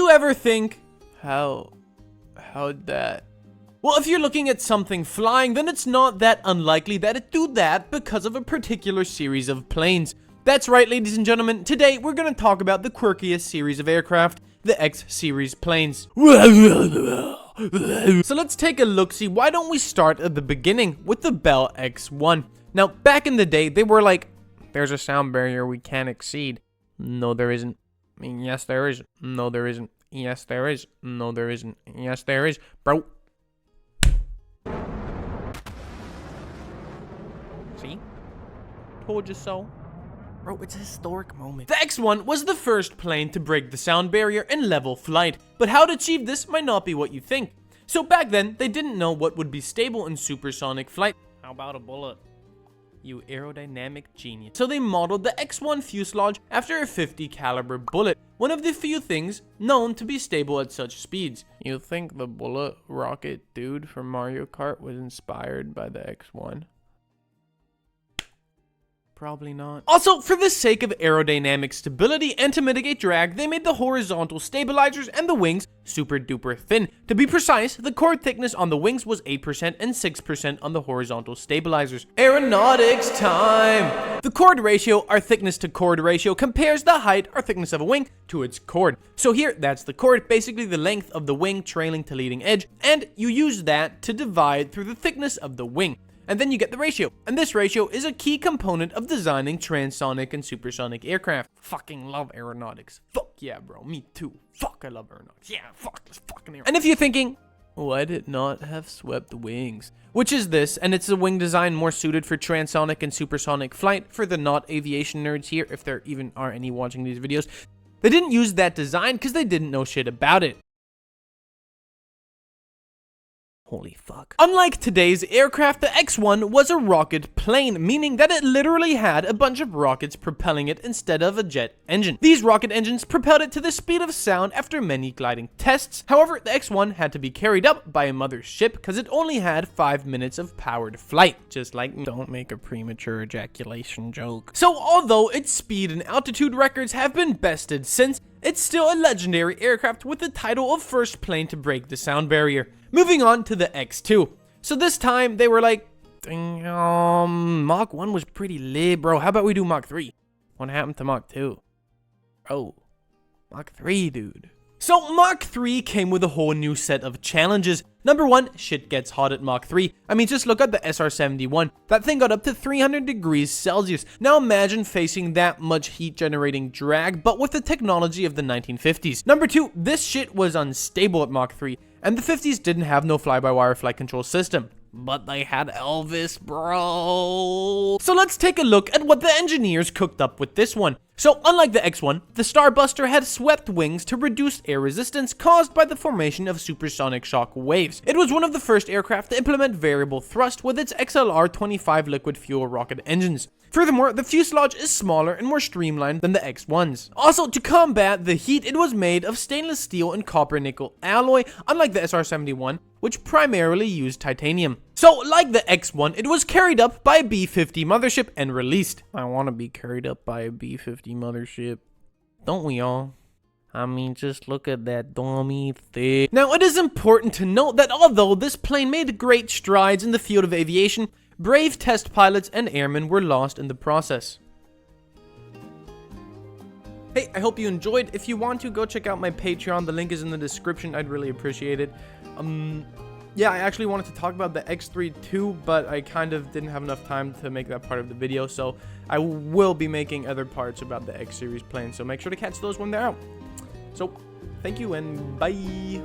you ever think, how'd that? Well, if you're looking at something flying, then it's not that unlikely that it do that because of a particular series of planes. That's right, ladies and gentlemen, today we're going to talk about the quirkiest series of aircraft, the X-series planes. So let's take a look-see. Why don't we start at the beginning with the Bell X1? Now, back in the day, they were like, there's a sound barrier we can't exceed. No, there isn't. Yes, there is. No, there isn't. Yes, there is. No, there isn't. Yes, there is. Bro. See? Told you so. Bro, it's a historic moment. The X1 was the first plane to break the sound barrier and level flight. But how to achieve this might not be what you think. So back then, they didn't know what would be stable in supersonic flight. How about a bullet? You aerodynamic genius. So they modeled the X1 fuselage after a 50 caliber bullet, one of the few things known to be stable at such speeds. You think the bullet rocket dude from Mario Kart was inspired by the X1? Probably not. Also, for the sake of aerodynamic stability and to mitigate drag, they made the horizontal stabilizers and the wings super duper thin. To be precise, the chord thickness on the wings was 8% and 6% on the horizontal stabilizers. Aeronautics time! The chord ratio, our thickness to chord ratio, compares the height or thickness of a wing to its chord. So here, that's the chord, basically the length of the wing trailing to leading edge, and you use that to divide through the thickness of the wing. And then you get the ratio. And this ratio is a key component of designing transonic and supersonic aircraft. Fucking love aeronautics. Fuck yeah, bro. Me too. Fuck, I love aeronautics. Yeah, fuck, let's fucking aeronautics. And if you're thinking, why did it not have swept wings? Which is this, and it's a wing design more suited for transonic and supersonic flight. For the not aviation nerds here, if there even are any watching these videos, they didn't use that design because they didn't know shit about it. Holy fuck. Unlike today's aircraft, the X1 was a rocket plane, meaning that it literally had a bunch of rockets propelling it instead of a jet engine. These rocket engines propelled it to the speed of sound after many gliding tests. However, the X1 had to be carried up by a mother ship because it only had 5 minutes of powered flight. Just like, don't make a premature ejaculation joke. So although its speed and altitude records have been bested since, it's still a legendary aircraft with the title of first plane to break the sound barrier. Moving on to the X2. So this time, they were like, Mach 1 was pretty lit, bro. How about we do Mach 3? What happened to Mach 2? Bro, Mach 3, dude. So Mach 3 came with a whole new set of challenges. Number 1, shit gets hot at Mach 3. I mean, just look at the SR-71. That thing got up to 300 degrees Celsius. Now imagine facing that much heat generating drag, but with the technology of the 1950s. Number 2, this shit was unstable at Mach 3, and the 50s didn't have no fly-by-wire flight control system. But they had Elvis, bro. So let's take a look at what the engineers cooked up with this one. So unlike the X1, the Starbuster had swept wings to reduce air resistance caused by the formation of supersonic shock waves. It was one of the first aircraft to implement variable thrust with its XLR-25 liquid fuel rocket engines. Furthermore, the fuselage is smaller and more streamlined than the X1's. Also, to combat the heat, it was made of stainless steel and copper nickel alloy, unlike the SR-71, which primarily used titanium. So, like the X1, it was carried up by a B-50 mothership and released. I want to be carried up by a B-50 mothership. Don't we all? I mean, just look at that dummy thing. Now, it is important to note that although this plane made great strides in the field of aviation, brave test pilots and airmen were lost in the process. Hey, I hope you enjoyed. If you want to, go check out my Patreon. The link is in the description. I'd really appreciate it. Yeah, I actually wanted to talk about the X3 too, but I kind of didn't have enough time to make that part of the video, so I will be making other parts about the X series plane, so make sure to catch those when they're out. So, thank you and bye!